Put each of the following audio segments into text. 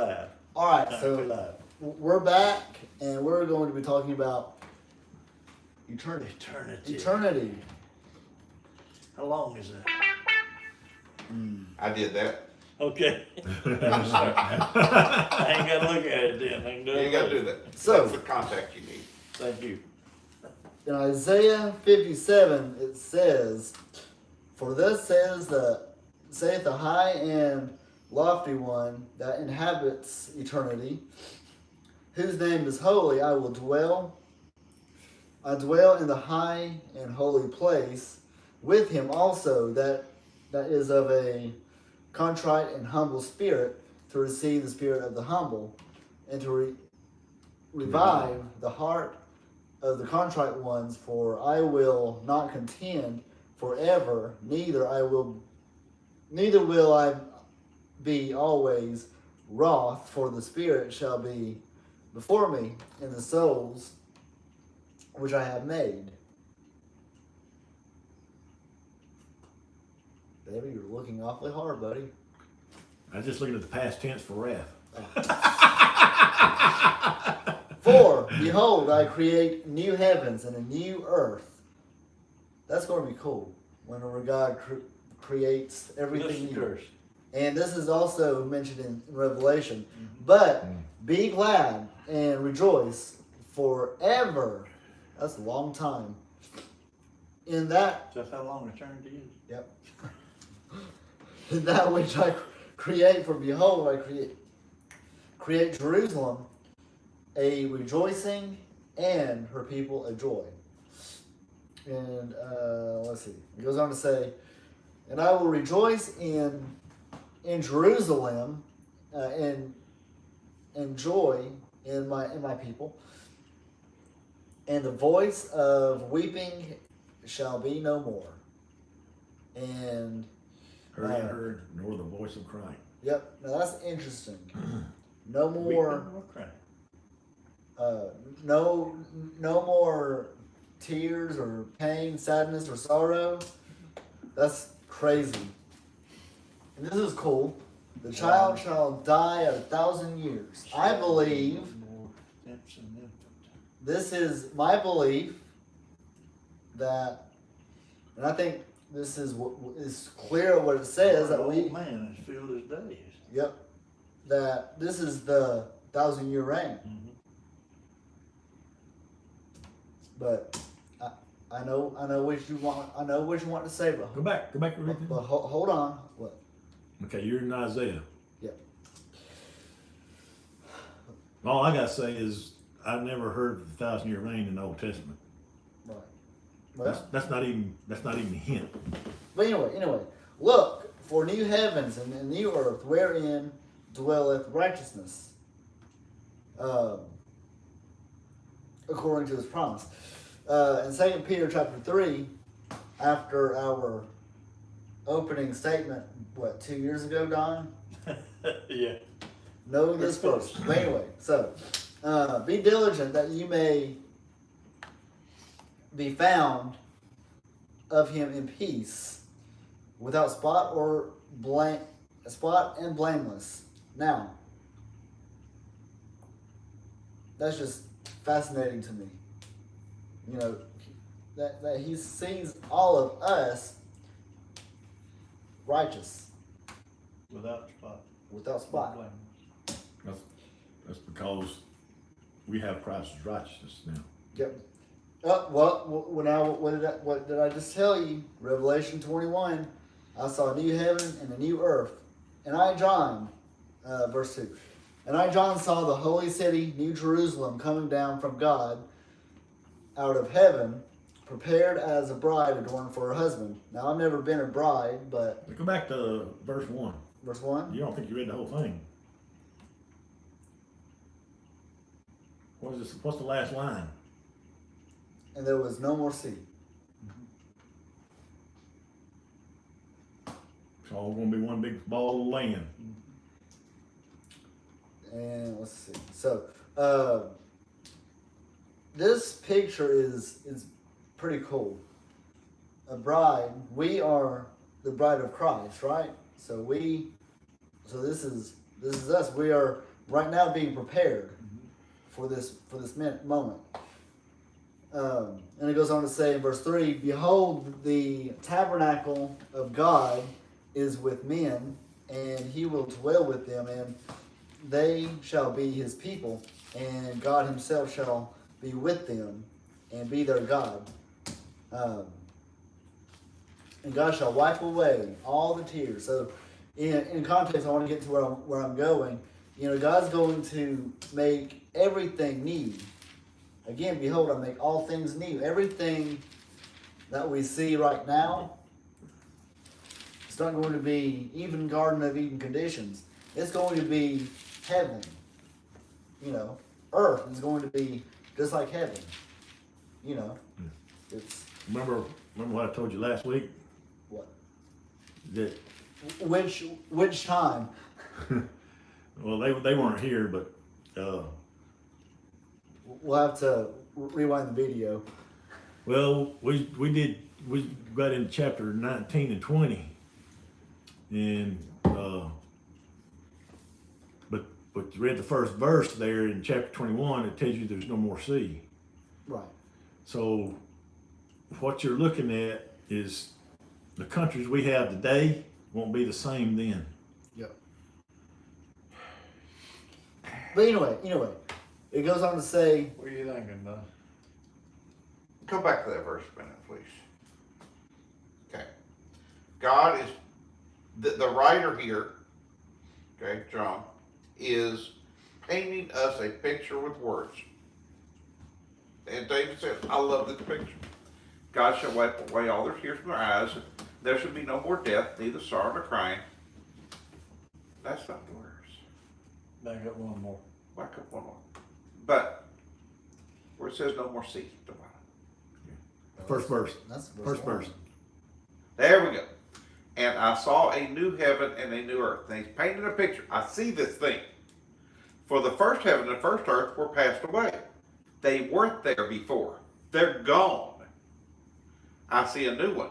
live. All right, Time to so be live. we're back, and we're going to be talking about eternity. Eternity. How long is that? I did that. Okay. I ain't gotta look at it then. I can do You it ain't gotta later. do that. So- That's the contact you need. Thank you. In Isaiah 57, it says, "For thus saith the high and lofty one that inhabits eternity, whose name is holy. I dwell in the high and holy place with him also that is of a contrite and humble spirit, to receive the spirit of the humble, and to revive the heart of the contrite ones. For I will not contend forever, neither will I be always wroth, for the spirit shall be before me in the souls which I have made." Baby, you're looking awfully hard, buddy. I was just looking at the past tense for wrath. "For behold, I create new heavens and a new earth." That's going to be cool. Whenever God creates everything This new. curse. And this is also mentioned in Revelation. But be glad and rejoice forever. That's a long time. In that, That's how long eternity is. yep. In that which I create, for behold, I create Jerusalem a rejoicing and her people a joy. And let's see. It goes on to say, "And I will rejoice in Jerusalem, and joy in my people. And the voice of weeping shall be no more." And Heard, nor the voice of crying. yep, now that's interesting. No Weeping more, or crying. no more tears or pain, sadness or sorrow. That's crazy. And this is cool. "The child shall die 1,000 years." I believe More infants and infants. this is my belief that, and I think this is what is clear what it says, that An we, old man has filled his days. yep, that this is the 1,000-year reign. Mhm. But I know what you want. I know what you want to say, but Go back and read but it. hold on. What? Okay, you're in Isaiah. Yep. All I gotta say is I've never heard of the 1,000-year reign in the Old Testament. Right. That's not even a hint. But anyway, look for new heavens and a new earth, wherein dwelleth righteousness, according to his promise. In 2 Peter chapter 3, after our opening statement, 2 years ago, Don? Yeah. Know this first. But anyway, so be diligent that you may be found of him in peace, without spot and blameless. Now, that's just fascinating to me. You know, that he sees all of us righteous, Without spot. without spot. That's because we have Christ's righteousness now. Yep. What did I just tell you? Revelation 21. I saw a new heaven and a new earth. And I, John, verse 2. And I, John, saw the holy city, New Jerusalem, coming down from God out of heaven, prepared as a bride adorned for her husband. Now, I've never been a bride, but Go back to verse 1. verse 1. You don't think you read the whole thing. What's the last line? And there was no more sea. It's all gonna be one big ball of land. And let's see. So, this picture is pretty cool. A bride. We are the bride of Christ, right? So this is us. We are right now being prepared for this moment. And it goes on to say in verse 3, behold, the tabernacle of God is with men, and he will dwell with them, and they shall be his people, and God himself shall be with them and be their God. And God shall wipe away all the tears. So in context, I want to get to where I'm going. God's going to make everything new. Again, behold, I make all things new. Everything that we see right now, it's not going to be even Garden of Eden conditions. It's going to be heaven. Earth is going to be just like heaven. It's Remember what I told you last week? what? That Which time? well, they weren't here, but We'll have to rewind the video. well, we got into chapter 19 and 20, and but you read the first verse there in chapter 21. It tells you there's no more sea. Right. So what you're looking at is the countries we have today won't be the same then. Yep. But anyway, it goes on to say, What are you thinking, Don? Go back to that verse a minute, please. Okay. God is, the writer here, okay, John, is painting us a picture with words. And David said, I love this picture. God shall wipe away all their tears from their eyes. There shall be no more death, neither sorrow nor crying. That's not the verse. Back up one more. Back up one more. But where it says no more sea, the bottom. First verse. That's First verse. There we go. And I saw a new heaven and a new earth. And he's painting a picture. I see this thing. For the first heaven and the first earth were passed away. They weren't there before. They're gone. I see a new one.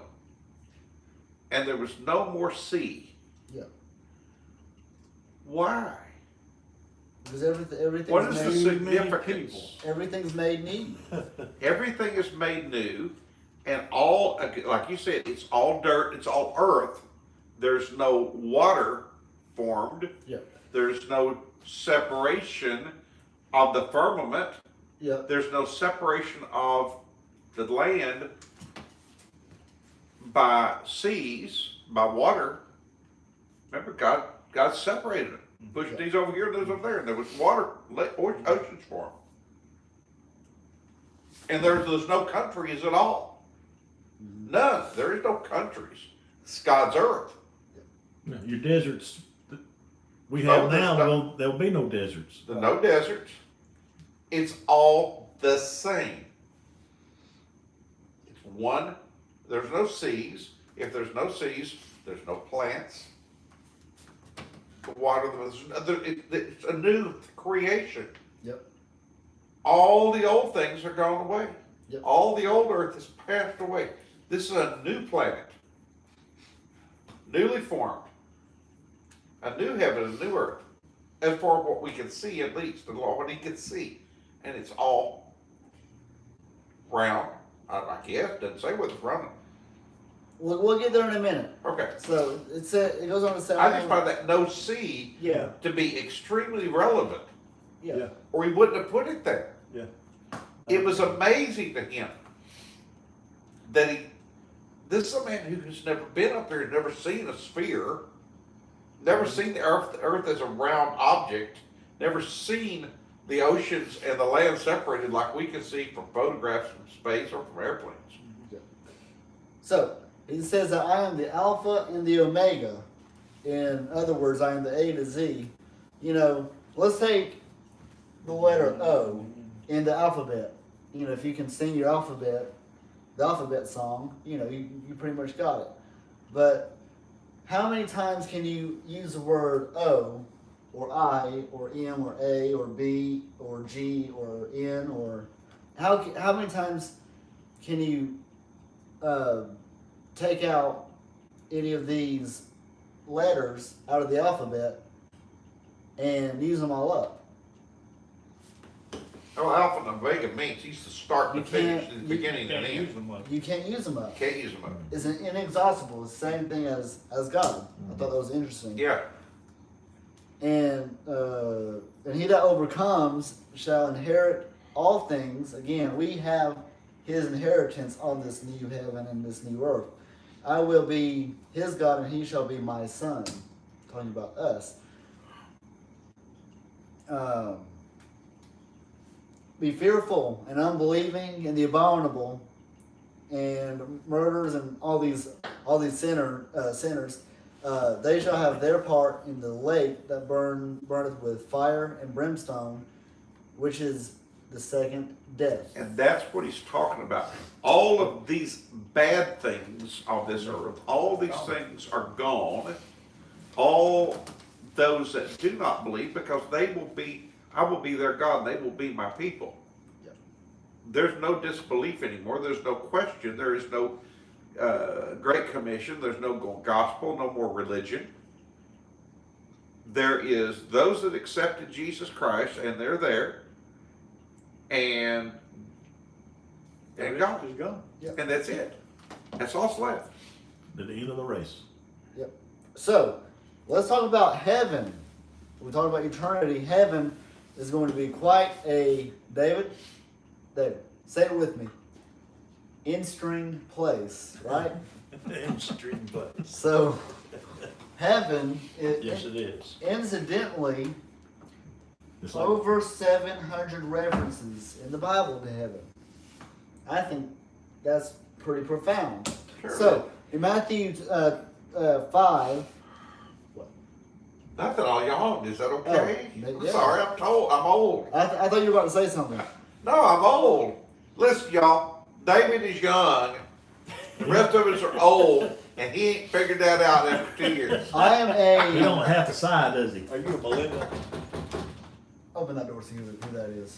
And there was no more sea. Yeah. Why? Because everything's What is the made, significance? everything's made new. Everything is made new, and all, like you said, it's all dirt, it's all earth. There's no water formed. Yep. There's no separation of the firmament. Yep. There's no separation of the land by seas, by water. Remember, God separated it. Pushed these over here and those over there, and there was water, oceans for them. And there's no countries at all. None. There is no countries. It's God's earth. No, your deserts we No, have there's now, no- there'll be no deserts. There's no deserts. It's all the same. It's one. There's no seas. If there's no seas, there's no plants. The water, it's a new creation. Yep. All the old things are gone away. Yep. All the old earth has passed away. This is a new planet. Newly formed. A new heaven, a new earth. As far as what we can see, at least, the Lord, what he can see. And it's all round. I guess, doesn't say whether it's round. We'll get there in a minute. Okay. So it goes on to say. I just find that no sea Yeah. to be extremely relevant. Yeah. Yeah. Or he wouldn't have put it there. Yeah. It was amazing to him that this is a man who has never been up here, never seen a sphere, never seen the earth as a round object, never seen the oceans and the land separated like we can see from photographs from space or from airplanes. So he says that I am the Alpha and the Omega. In other words, I am the A to Z. Let's take the letter O in the alphabet. If you can sing your alphabet, the alphabet song, you pretty much got it. But how many times can you use the word O, or I, or M, or A, or B, or G, or N, or how many times can you take out any of these letters out of the alphabet and use them all up. Oh, Alpha and Omega means he's the start and You finish, can't- and you the beginning and Can't end. use them like. You can't use them up. Can't use them up. It's an inexhaustible. It's the same thing as God. I thought that was interesting. Yeah. And he that overcomes shall inherit all things. Again, we have his inheritance on this new heaven and this new earth. I will be his God, and he shall be my son. Talking about us. Be fearful and unbelieving and the abominable and murderers and all these sinners. They shall have their part in the lake that burneth with fire and brimstone, which is the second death. And that's what he's talking about. All of these bad things on this earth, all these things are gone. All those that do not believe, because I will be their God, they will be my people. Yep. There's no disbelief anymore. There's no question. There is no Great Commission. There's no gospel, no more religion. There is those that accepted Jesus Christ, and they're there. And God is gone. and that's it. That's all that's left. At the end of the race. Yep. So, let's talk about heaven. We talk about eternity. Heaven is going to be quite a David, say it with me. In-string place, right? In-stream place. So, heaven, Yes, it is. incidentally, It's like, over 700 references in the Bible to heaven. I think that's pretty profound. Sure. So, in Matthew 5, Nothing all y'all. Is that okay? Oh, I'm yeah. sorry. I'm old. I thought you were about to say something. No, I'm old. Listen, y'all. David is young. The rest of us are old, and he ain't figured that out after 2 years. I am he a. don't have to side, does he? Are you a millennial? Open that door, see who that is.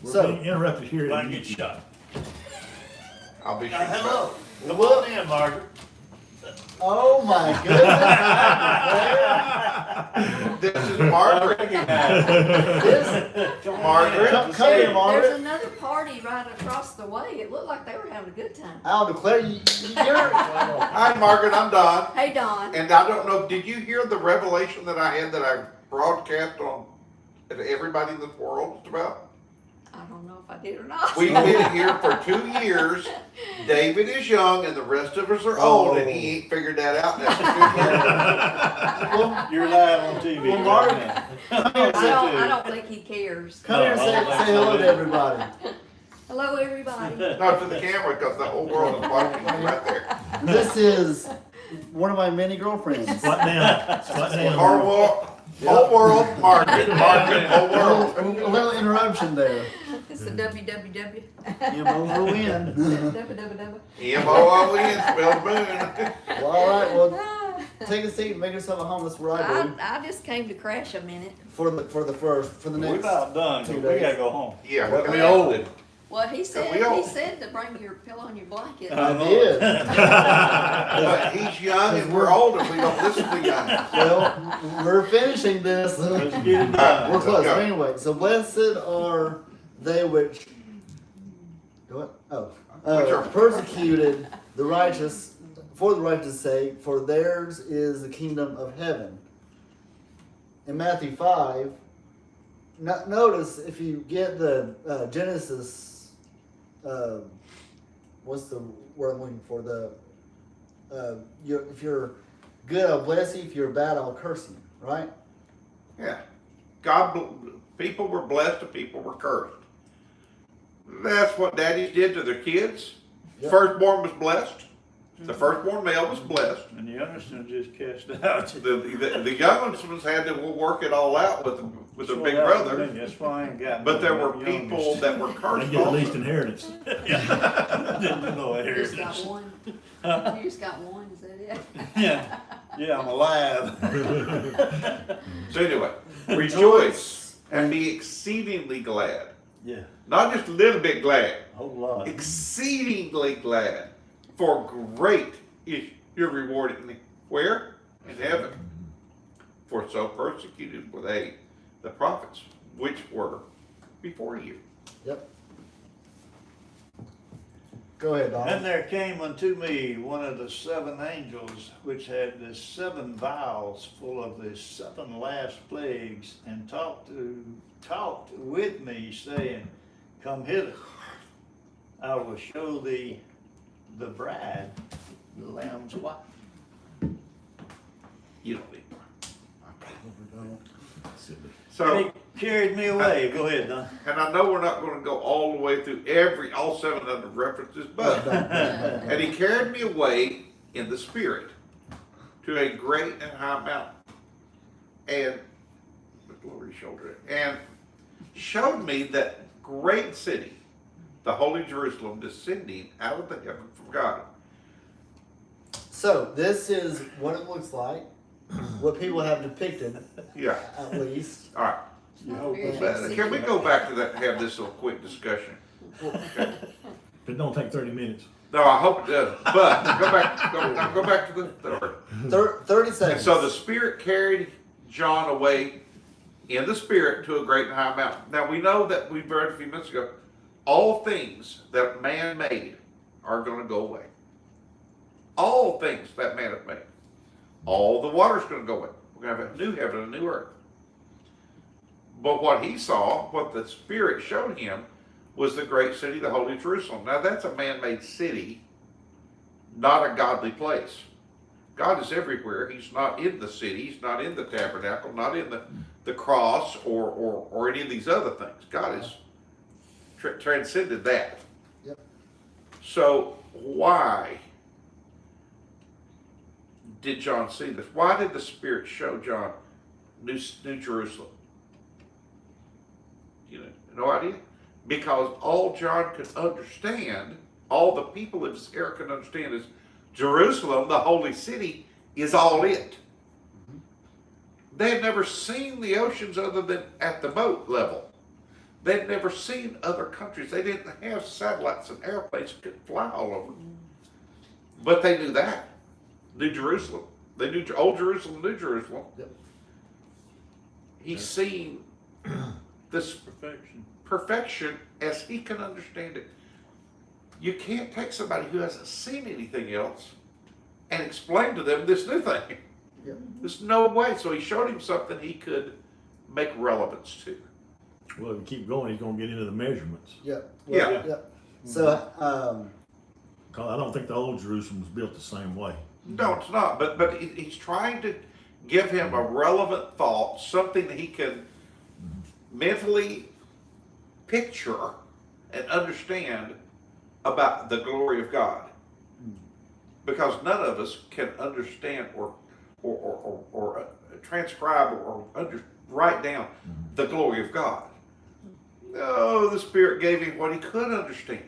We're So- being interrupted here. Might at get YouTube. shot. I'll be sure. Hello. Come What? on in, Margaret. Oh my goodness! This is Margaret. This, Margaret. come here, There's Margaret. another party right across the way. It looked like they were having a good time. I'll declare you're. Hi, Margaret. I'm Don. Hey, Don. And I don't know. Did you hear the revelation that I had that I broadcast on to everybody in the world just about? I don't know if I did or not. We've been here for 2 years. David is young, and the rest of us are old, and he ain't figured that out after 2 years. Well, You're live on TV. Well, right Mark- now. I don't think he cares. come here and say hello to everybody. Hello, everybody. Not to the camera, because the whole world is watching you right there. This is one of my many girlfriends. Squat down. Squat down. Whole world, Margaret, whole world. A little interruption there. It's the WWW. You over win. WWW. M-O-O-N, spelled moon. Well, all right. Well, take a seat and make yourself at home. That's where I do. I just came to crash a minute. For the We're next. about done, 'cause 2 we days. gotta go home. Yeah, Well, we we got old. it. Well, he said we all- he said to bring your pillow and your blanket. I did. But he's young and we're old and we don't listen to young. Well, we're finishing this. Let's get it done. We're close. Go. Anyway, so blessed are they which what? Oh, Which are- persecuted the righteous for the righteous' sake, for theirs is the kingdom of heaven. In Matthew 5, notice if you get the Genesis, what's the word I'm looking for? If you're good, I'll bless you. If you're bad, I'll curse you. Right? Yeah. People were blessed and people were cursed. That's what daddies did to their kids. Yep. Firstborn was blessed. The firstborn male was blessed. And the youngest one just cast out. The young ones had to work it all out with their big brother. That's why I ain't got. But there were no people youngest. that were They cursed get at least also. inheritance. Didn't know You just got inheritance. one. You just got one. Is that it? Yeah, I'm alive. So anyway, rejoice and be exceedingly glad. Yeah, Not just a little bit glad. a whole lot. Exceedingly glad. For great is your reward in where? In heaven. For so persecuted were they the prophets which were before you. Yep. Go ahead, Don. And there came unto me one of the seven angels, which had the seven vials full of the seven last plagues, and talked with me, saying, Come hither, I will show thee the bride, the Lamb's wife. You don't need more. Silly. And So, he carried me away. Go ahead, Don. and I know we're not going to go all the way through all 700 references, but and he carried me away in the spirit to a great and high mountain, and the glory shoulder, and showed me that great city, the holy Jerusalem, descending out of the heaven from God. So this is what it looks like, what people have depicted, Yeah. at least. All right. You hope Very that's- big Can we go back to that and have this little quick discussion? Okay. It don't take 30 minutes. No, I hope it doesn't. But go back to the 30 And seconds. so the Spirit carried John away in the Spirit to a great and high mountain. Now we know that we read a few minutes ago, all things that man made are going to go away. All things that man hath made. All the water's going to go away. We're going to have a new heaven and a new earth. But what he saw, what the Spirit showed him, was the great city, the holy Jerusalem. Now that's a man-made city, not a godly place. God is everywhere. He's not in the city. He's not in the tabernacle, not in the cross or any of these other things. God has transcended that. Yep. So why did John see this? Why did the Spirit show John New Jerusalem? You know, no idea. Because all John could understand, all the people of this era could understand is Jerusalem, the holy city, is all it. They had never seen the oceans other than at the boat level. They'd never seen other countries. They didn't have satellites and airplanes that could fly all over. But they knew that. New Jerusalem. They knew Old Jerusalem, New Jerusalem. Yep. He's seen this Perfection. perfection as he can understand it. You can't take somebody who hasn't seen anything else and explain to them this new thing. Yep. There's no way. So he showed him something he could make relevance to. Well, if you keep going, he's going to get into the measurements. Yep. Yeah. Yep. So, 'Cause I don't think the old Jerusalem was built the same way. No, it's not. But he's trying to give him a relevant thought, something that he can mentally picture and understand about the glory of God. Because none of us can understand or transcribe or write down the glory of God. No, the Spirit gave him what he could understand.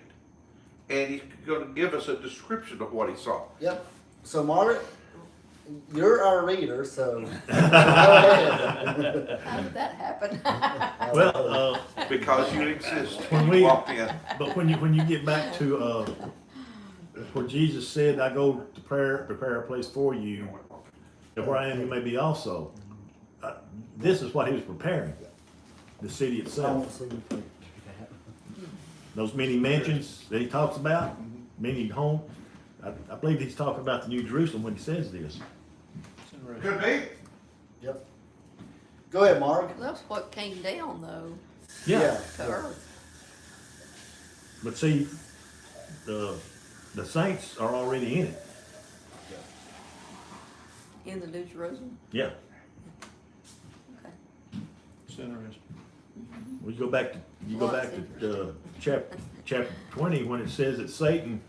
And he's going to give us a description of what he saw. yep. So, Margaret, you're our reader, so go ahead. How did that happen? Well, Because you exist. When You we- walked in. but when you get back to where Jesus said, "I go to prepare a place for you, that where I am, you may be also." This is what he was preparing, the city itself. Those many mansions that he talks about, many homes. I believe he's talking about the New Jerusalem when he says this. It's interesting. Could be. Yep. Go ahead, Mark. That's what came down though, Yeah, to earth. but see, the saints are already in it. In the New Jerusalem. Yeah. Okay. It's interesting. Well, you go back to chapter 20 when it says that Satan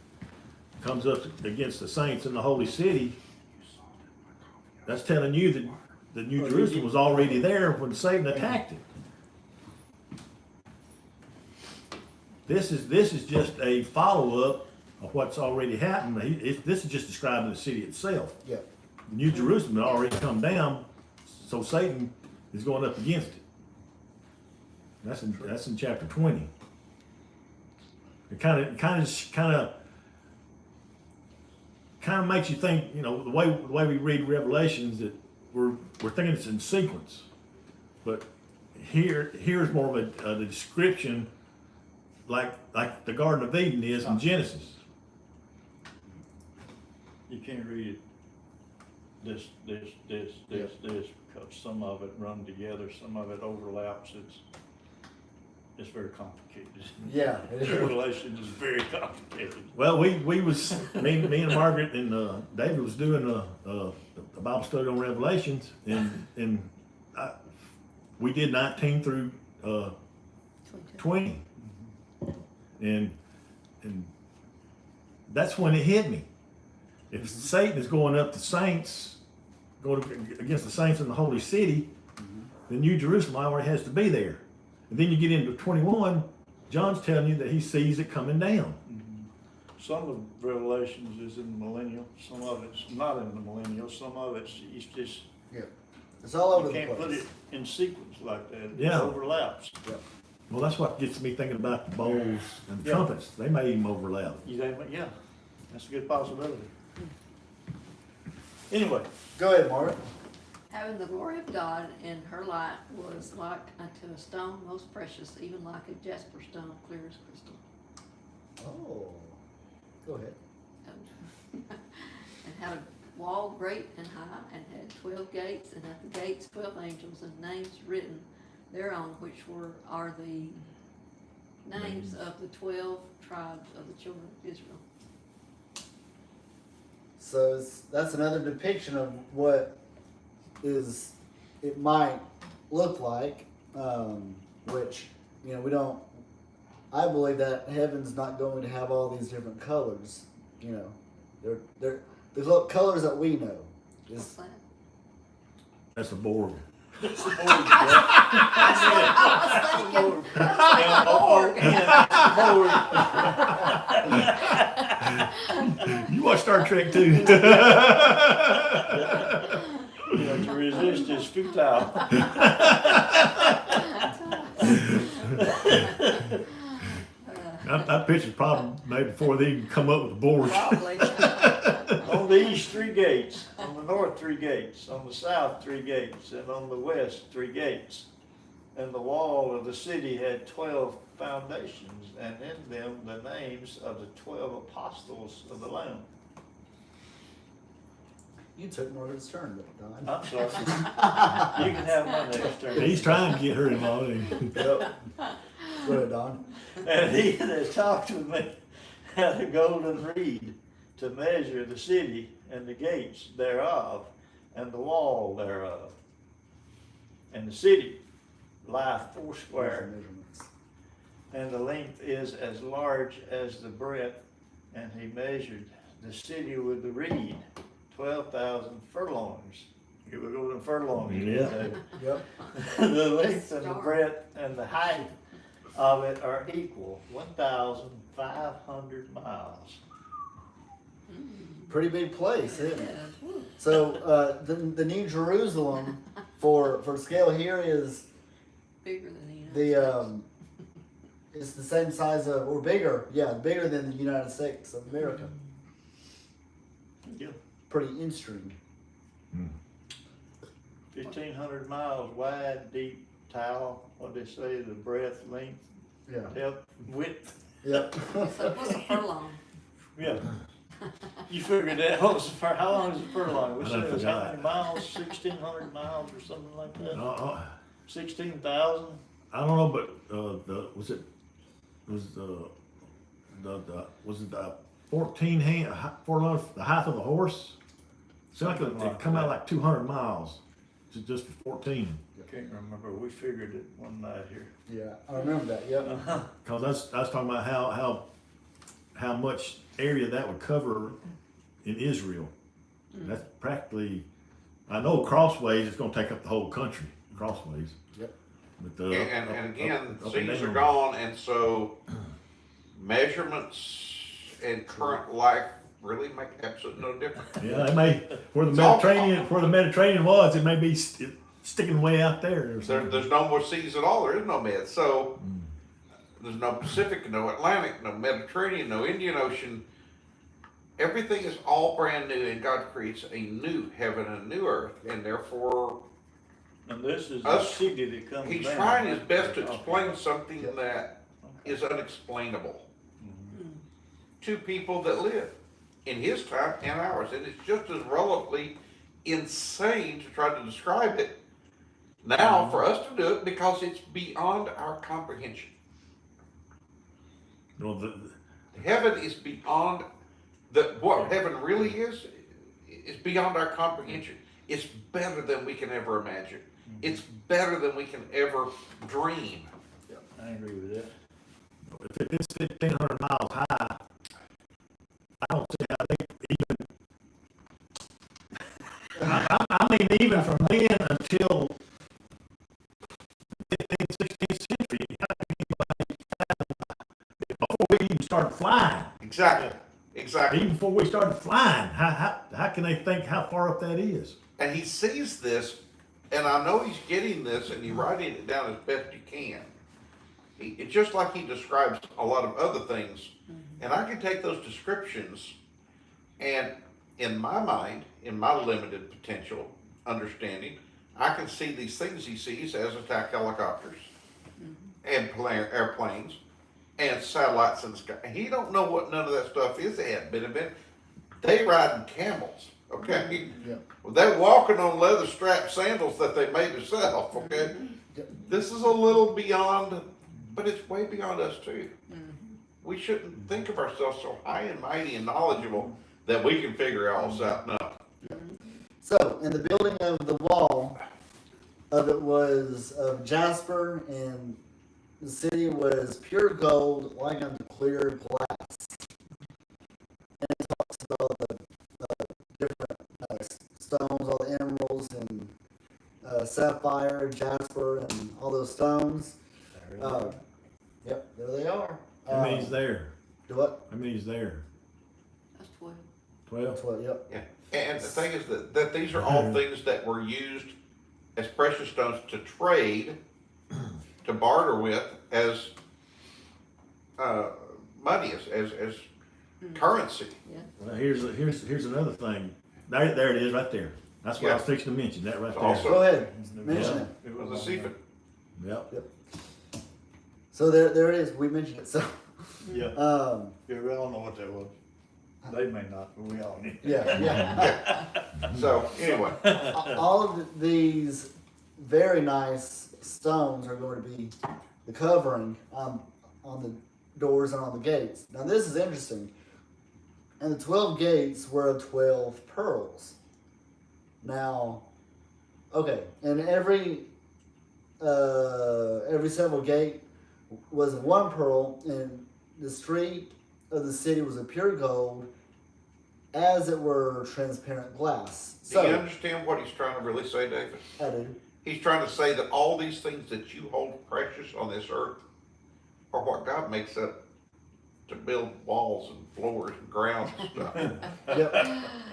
comes up against the saints in the holy city. That's telling you that the New Jerusalem was already there when Satan attacked it. This is just a follow-up of what's already happened. This is just describing the city itself. Yep. The New Jerusalem had already come down, so Satan is going up against it. That's in chapter 20. It kind of makes you think, the way we read Revelations, that we're thinking it's in sequence, but here's more of a description, like the Garden of Eden is in Genesis. You can't read this, because some of it run together, some of it overlaps, it's very complicated. Yeah, it is. Revelation is very complicated. Well, we was me and Margaret and David was doing a Bible study on Revelations, and we did 19 through 20, and that's when it hit me. If Satan is going up to saints, going against the saints in the holy city, then New Jerusalem already has to be there. And then you get into 21, John's telling you that he sees it coming down. Some of Revelations is in the millennial, some of it's not in the millennial, some of it's just, Yeah. It's all over you the can't put place. it in sequence like that. It Yeah. overlaps. Well, that's what gets me thinking about the bowls and the Yeah. trumpets. They may even overlap. Yeah, that's a good possibility. Anyway, Go ahead, Margaret. Having the glory of God in her light was like unto a stone most precious, even like a jasper stone, clear as crystal. Oh, go ahead. And had a wall great and high, and had 12 gates, and at the gates 12 angels, and names written thereon, which are the names of the 12 tribes of the children of Israel. So that's another depiction of what it might look like, which, we don't, I believe that heaven's not going to have all these different colors, they're the colors that we know What's is, that? That's a Borg. it's the board, I was thinking, yeah. You watch Star Trek too. To resist is futile. I pictured probably maybe before they even come up with the Borg. probably. On the east, 3 gates, on the north, 3 gates, on the south, 3 gates, and on the west, 3 gates. And the wall of the city had 12 foundations, and in them the names of the 12 apostles of the Lamb. you took Margaret's turn, Don. I'm sorry. You can have my next turn. He's trying to get her involved. Yep. Go ahead, Don. And he that talked with me had a golden reed to measure the city and the gates thereof, and the wall thereof. And the city lieth 4 square, Measurements. and the length is as large as the breadth, and he measured the city with the reed, 12,000 furlongs. Here we go to furlongs. Yeah. David. Yep. The length and the Start. breadth and the height of it are equal, 1,500 miles. Pretty big place, isn't it? Yeah. Woo. So the New Jerusalem for scale here is Bigger than the United the States. it's the same size of, or bigger, bigger than the United States of America. Yeah. Pretty interesting. 1,500 miles wide, deep, tile, what they say, the breadth, length, Yeah. depth, width. Yep. So what's a furlong? Yeah. You figured that, how long is a furlong? We I said it was how forgot. many miles, 1,600 miles or something like that? Uh, 16,000? I don't know, but was it the 14 furlong, the height of the horse? Seemed like Something it like come out that. like 200 miles, just for 14. Can't remember, we figured it one night here. Yeah, I remember that. Yep. Cause I was talking about how much area that would cover in Israel. That's practically, I know Crossways is gonna take up the whole country, Crossways. Yep. But, And again, up and cities are down. gone, and so measurements and current life really make absolutely no difference. Yeah, it may, where the It's all- Mediterranean was, it may be sticking way out there or something. There's no more seas at all. There is no med. So there's no Pacific, no Atlantic, no Mediterranean, no Indian Ocean. everything is all brand new, and God creates a new heaven and a new earth, and therefore And this is the Us- city that comes down. He's trying his best to Okay. explain something Yep. that is unexplainable Mhm. to people that live in his time and ours, and it's just as relevantly insane to try to describe it now for us to do it because it's beyond our comprehension. Well, Heaven is beyond what heaven really is beyond our comprehension. It's better than we can ever imagine. It's better than we can ever dream. I agree with that. if it's 1,500 miles high, I don't see how they even, I mean, even from then until 15th, 16th century, before we even started flying, Exactly. Exactly. even before we started flying, how can they think how far up that is? And he sees this, and I know he's getting this, and he's writing it down as best he can. It's just like he describes a lot of other things, and I can take those descriptions, and in my mind, in my limited potential understanding, I can see these things he sees as attack helicopters, and airplanes, and satellites in the sky. He don't know what none of that stuff is. They haven't been invented. They riding camels, okay? Yeah. Well, they're walking on leather strap sandals that they made themselves, okay? This is a little beyond, but it's way beyond us too. We shouldn't think of ourselves so high and mighty and knowledgeable that we can figure all this out. No. So, in the building of the wall of it was of jasper, and the city was pure gold, like unto clear glass. And it talks about the different stones, all the emeralds and sapphire, jasper, and all those stones. Yep, there they are. How many's there? Do what? How many's there? That's 12. 12? That's what. Yep. Yeah. And the thing is that these are all things that were used as precious stones to trade, to barter with as money, as currency. Well, here's another thing. There it is right there. That's what I was fixing to mention, that right It's there. also- Go ahead. Mention it. It was a seafood. Yep. So there it is. We mentioned it. So Yeah, yeah, we all know what that was. They may not, but we all need. yeah. So anyway, All of these very nice stones are going to be the covering on the doors and on the gates. Now this is interesting. And the 12 gates were of 12 pearls. Now, okay, and every several gate was of one pearl, and the street of the city was of pure gold, as it were transparent glass. do you So, understand what he's trying to really say, David? I do. He's trying to say that all these things that you hold precious on this earth are what God makes up to build walls and floors and grounds and stuff. Yep.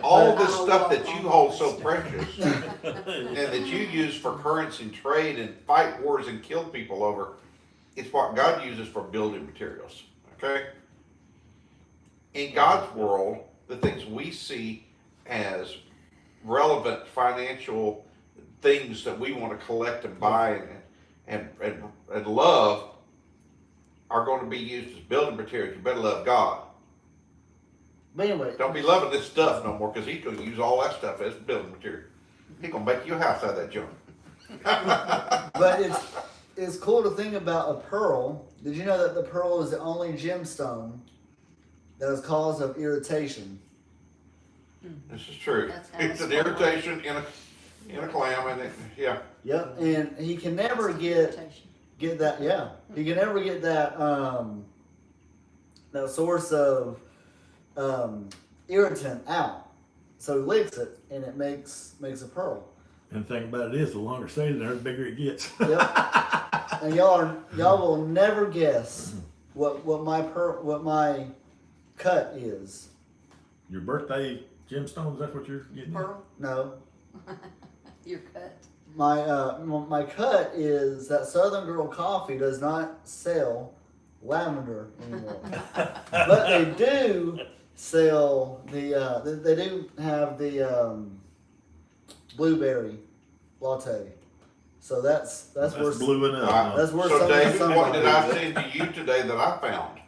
All this stuff that you hold so precious and that you use for currency and trade and fight wars and kill people over, it's what God uses for building materials. Okay? In God's world, the things we see as relevant financial things that we want to collect and buy and love are going to be used as building materials. You better love God. But anyway, Don't be loving this stuff no more, because he's going to use all that stuff as building material. He's going to make you a house out of that junk. but it's cool to think about a pearl. Did you know that the pearl is the only gemstone that is cause of irritation? This is true. That's how It's it's an going. irritation in a clam, and yeah. Yep. And he can never get that. Yeah, he can never get that that source of irritant out. So he licks it, and it makes a pearl. And the thing about it is, the longer it stays there, the bigger it gets. Yep. And y'all will never guess what my cut is. Your birthday gemstones, that's what you're getting at? Pearl, No, your cut. my cut is that Southern Girl Coffee does not sell lavender anymore, but they do sell they do have the blueberry latte. So that's where blue enough. Alright. that's where So some David, some what did I are. send to you today that I found?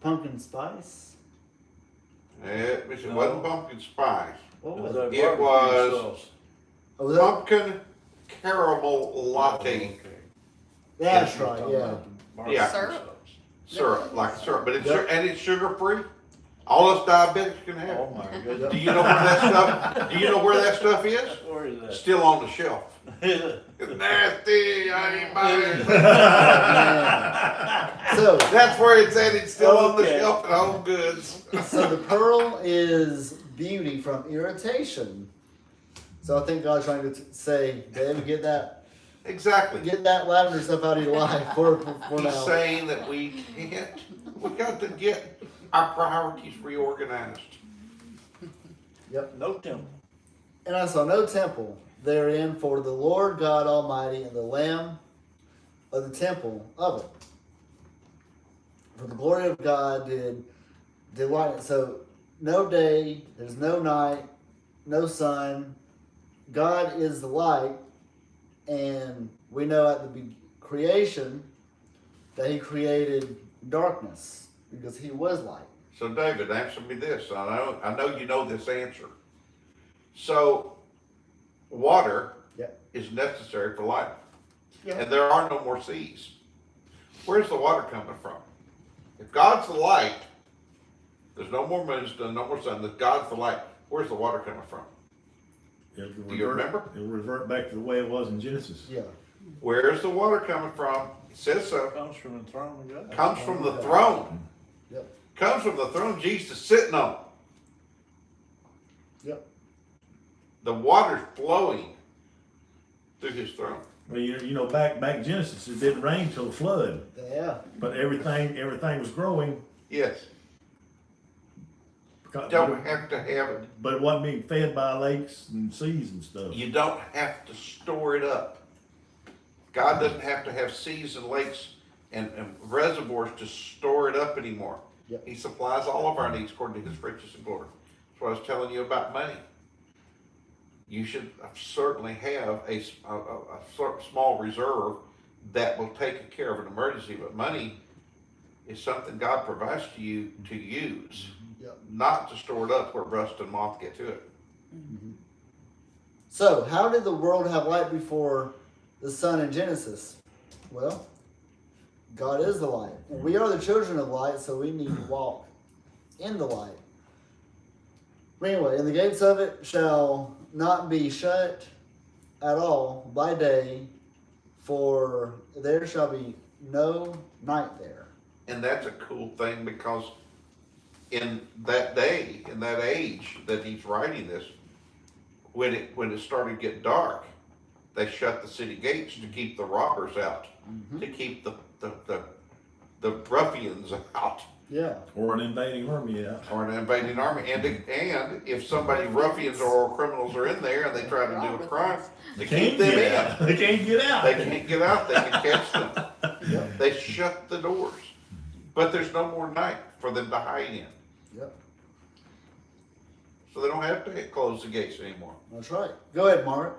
Pumpkin spice. It wasn't No. pumpkin spice. What It was was it? that It barbecue was- sauce. Oh, was that, Pumpkin caramel latte Okay. that's You're right. talking Yeah. about the barbecue Yeah. Syrup? sauce. syrup, like syrup, but it's Yep. and it's sugar free. All us diabetics can have. Oh my Do goodness. you know where that stuff? Do you know where that stuff is? Where is that? Still on the shelf. It's nasty. I ain't buying it. So That's where it's at. It's still on the Okay. shelf at Home Goods. so the pearl is beauty from irritation. So I think God's trying to say, David, get that Exactly. lavender stuff out of your life for He's now. saying that we can't. We got to get our priorities reorganized. No temple. And I saw no temple therein, for the Lord God Almighty and the Lamb of the temple of it. For the glory of God did delight in it. So no day, there's no night, no sun. God is the light, and we know at the creation that He created darkness because He was light. So David, answer me this. I know you know this answer. So water Yep. is necessary for life. Yeah. And there are no more seas. Where's the water coming from? If God's the light, there's no more moons, no more sun, if God's the light, where's the water coming from? It'll Do you remember? It'll revert back to the way it was in Genesis. Yeah. Where's the water coming from? It says so. Comes from the throne of God. Comes from the throne. Yep. Comes from the throne Jesus is sitting on. Yep. The water's flowing through his throne. Well, you know, back Genesis, it didn't rain till the flood, Yeah. but everything was growing. Yes. Because, Don't have to have it. but it wasn't being fed by lakes and seas and stuff. You don't have to store it up. God doesn't have to have seas and lakes and reservoirs to store it up anymore. Yep. He supplies all of our needs according to his riches and glory. That's what I was telling you about money. You should certainly have a small reserve that will take care of an emergency, but money is something God provides to you to use, Yep. not to store it up where rust and moth get to it. So, how did the world have light before the sun in Genesis? Well, God is the light. And we are the children of light, so we need to walk in the light. Anyway, and the gates of it shall not be shut at all by day, for there shall be no night there. And that's a cool thing because in that day, in that age that he's writing this, when it started to get dark, they shut the city gates to keep the robbers out, to keep the ruffians out, Yeah. Or an invading army, yeah. or an invading army. And if somebody ruffians or criminals are in there and they try to do a crime, to keep them get in. out. They can't get out. They can't get out, they can catch them. Yep. They shut the doors. But there's no more night for them to hide in. Yep. So they don't have to close the gates anymore. That's right. Go ahead, Margaret.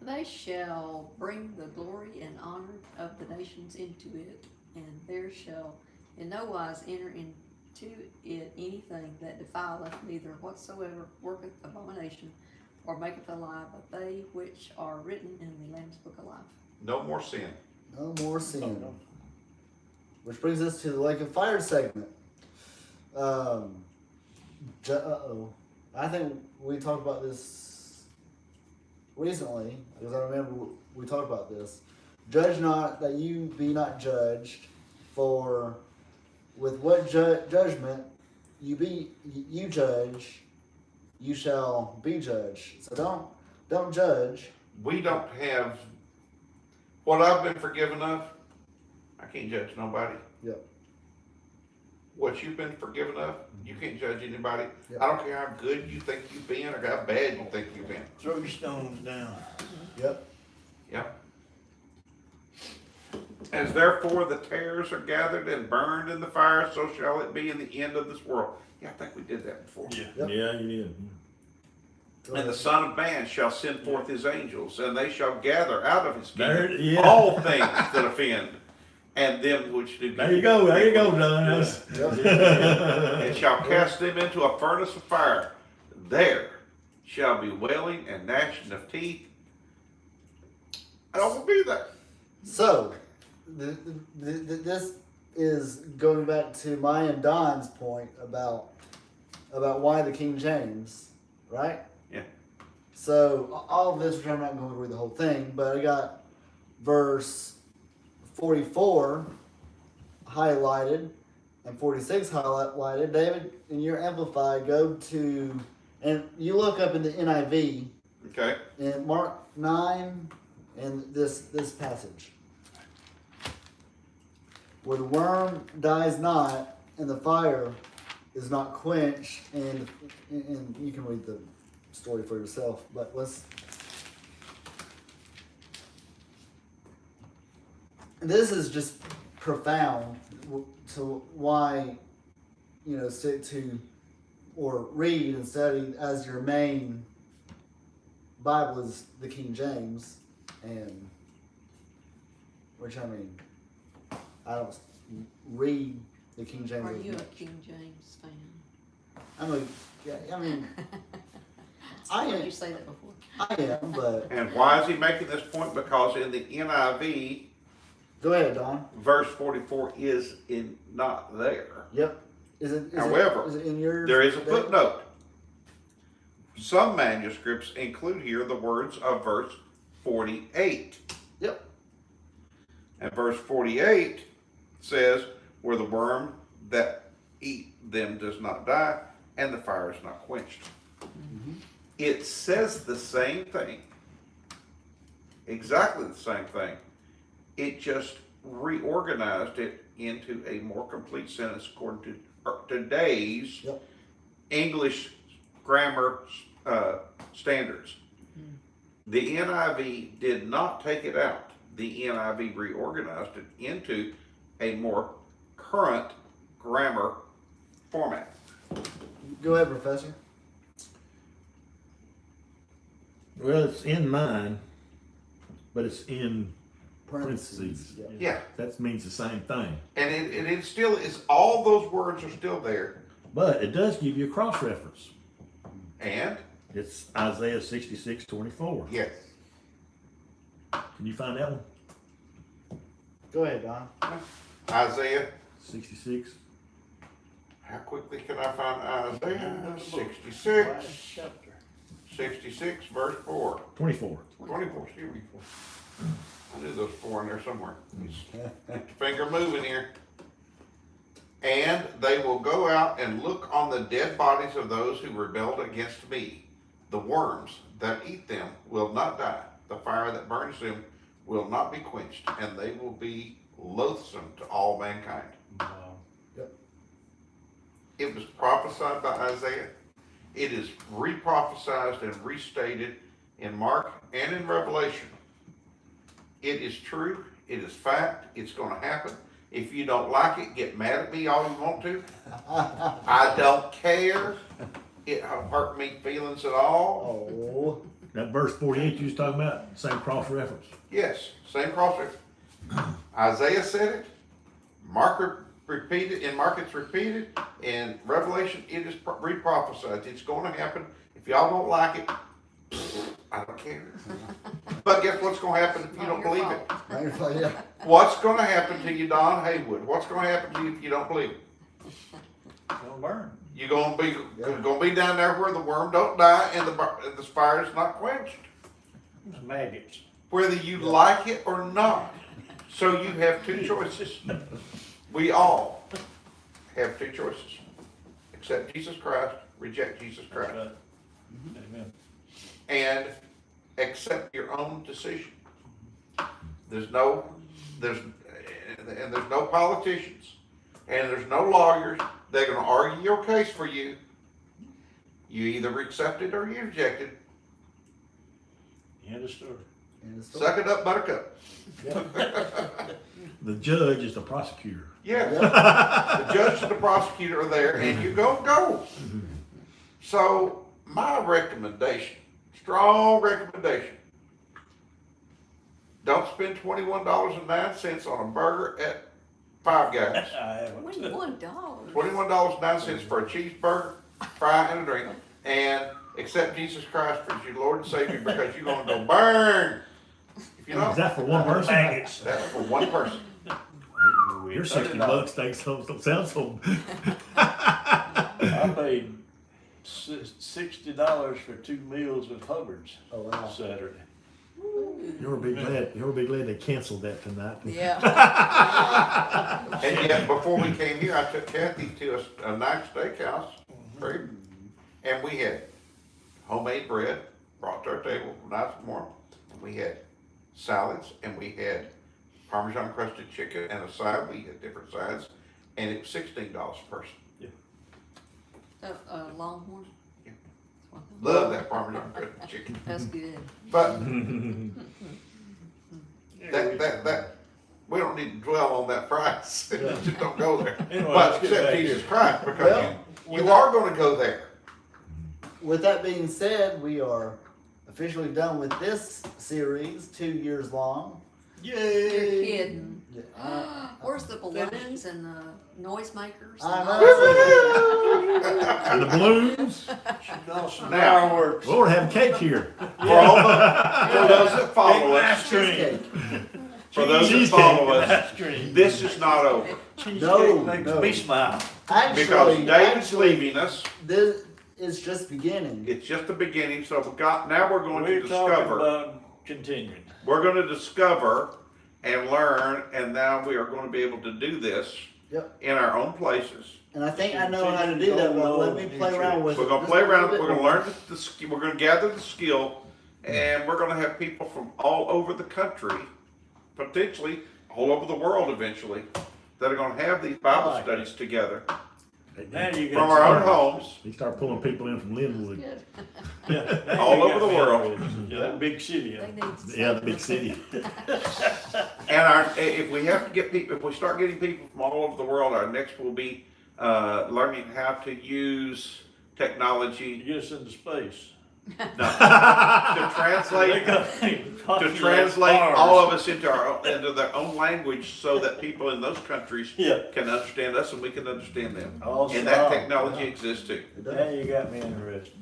They shall bring the glory and honor of the nations into it, and there shall in no wise enter into it anything that defileth, neither whatsoever worketh abomination, or maketh a lie, but they which are written in the Lamb's Book of Life. No more sin. No more sin. No. Which brings us to the Lake of Fire segment. I think we talked about this recently, because I remember we talked about this. Judge not that you be not judged, for with what judgment you judge, you shall be judged. So don't judge. We don't have what I've been forgiven of. I can't judge nobody. Yep. What you've been forgiven of, you can't judge anybody. Yep. I don't care how good you think you've been or how bad you think you've been. Throw your stones down. Yep. Yeah. As therefore the tares are gathered and burned in the fire, so shall it be in the end of this world. Yeah, I think we did that before. Yeah. Yep. Yeah, you did. Go And the ahead. Son of Man shall send forth his angels, and they shall gather out of his There, kingdom yeah. all things that offend, and them which do. There you go, Don. That's- And shall cast them into a furnace of fire. There shall be wailing and gnashing of teeth. I will be there. So, this is going back to my and Don's point about why the King James, right? Yeah. So all of this, which I'm not going to read the whole thing, but I got verse 44 highlighted and 46 highlighted. David, in your Amplified, go to, and you look up in the NIV Okay. in Mark 9 and this passage. Where the worm dies not and the fire is not quenched, and you can read the story for yourself, but let's. This is just profound to why, stick to or read and study as your main Bible is the King James, and which I mean, I don't read the King James. Are as you a much. King James fan? I mean, I Heard am, you say that before. I am, but And why is he making this point? Because in the NIV, go ahead, Don. verse 44 is not there. Yep. Is However, it in yours? There is a footnote. Some manuscripts include here the words of verse 48. Yep. And verse 48 says, where the worm that eat them does not die, and the fire is not quenched. It says the same thing, exactly the same thing. It just reorganized it into a more complete sentence according to today's Yep. English grammar standards. The NIV did not take it out. The NIV reorganized it into a more current grammar format. Go ahead, Professor. Well, it's in mine, but it's in Parentheses. Parentheses. Yeah. Yeah, that means the same thing. and it still is, all those words are still there. But it does give you a cross reference. And, It's Isaiah 66:24. yes, Can you find that one? Go ahead, Don. Isaiah, 66. how quickly can I find Isaiah? Last 66, chapter. 66, verse 4. 24. 24, excuse me. I knew there was 4 in there somewhere. Get your finger moving here. And they will go out and look on the dead bodies of those who rebelled against me. The worms that eat them will not die. The fire that burns them will not be quenched, and they will be loathsome to all mankind. Wow. It was prophesied by Isaiah. It is re-prophesied and restated in Mark and in Revelation. It is true. It is fact. It's going to happen. If you don't like it, get mad at me all you want to. I don't care. It hurt me feelings at all. Oh. Mm-hmm. That verse 48 you was talking about, same cross reference. Yes, same cross. Isaiah said it. Mark repeated. In Mark it's repeated. In Revelation it is re-prophesied. It's going to happen. If y'all don't like it, I don't care. But guess what's going to happen if you don't believe it? Yeah. What's going to happen to you, Don Haywood? What's going to happen to you if you don't believe it? Gonna burn. You're going to be down there where the worm don't die and the fire is not quenched, It's maggots. whether you like it or not. So you have two choices. We all have two choices: accept Jesus Christ, reject Jesus Christ, Right. Amen. and accept your own decision. There's no politicians, and there's no lawyers. They're going to argue your case for you. You either accept it or you reject it. End of story. And it's Suck it up, buttercup. The The judge is the prosecutor. Yes. Yep. The judge and the prosecutor are there, and you go. So, my recommendation, strong recommendation, don't spend $21.09 on a burger at Five Guys. I haven't. $21. $21.09 for a cheeseburger, fry, and a drink, and accept Jesus Christ as your Lord and Savior because you're gonna go burn. If you Is know, that for one person? Maggots. that's for one person. Your 60 bucks things don't sound so. I paid $60 for 2 meals with Hubbard's Oh, wow. Saturday. You'll be glad they canceled that tonight. Yeah. And yet, before we came here, I took Kathy to a nice steakhouse, right? And we had homemade bread brought to our table, nice and warm. We had salads, and we had Parmesan crusted chicken and a side. We had different sides, and it was $16 a person. Longhorn? Yeah. Love that Parmesan crusted chicken. That's good. But that we don't need to dwell on that price. Just don't go there. Anyway, But let's get accept back Jesus here. Christ because Well, you are going to go there. With that being said, we are officially done with this series, 2 years long. You're Yay! kidding. Yeah, Where's the balloons and the noisemakers? I and know. And the balloons. She got some Now- fireworks. Well, we're having cake here. For those that follow Big us, ice cream. Cheesecake. for those that Cheesecake. follow us, Ice cream. this is not over Cheesecake No, makes no. me smile. because David's Actually, leaving us. this is just beginning. It's just the beginning. So now we're going We're to talking discover. about continuing. We're going to discover and learn, and now we are going to be able to do this Yep. in our own places. And I think I know how to do that, but let me play around with it. We're going to just play a little around. bit We're going to more. learn the skill. We're going to gather the skill, and we're going to have people from all over the country, potentially all over the world eventually, that are going to have these Bible Right. studies together Now you from got our own some- homes. You start pulling people in from Linwood. Good. Yeah, now all you over got the me world. interested. Yeah, that big city. They need to Yeah, the say big city. And if we have to get people, if we start getting people from all over the world, our next will be learning how to use You technology get us into space. to translate to translate all of us into their own language, so that people in those countries Yeah. can understand us and we can understand them. Awesome. And that technology exists too. Now you got me interested.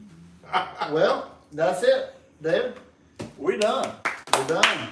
Well, that's it, David. We done. We're done.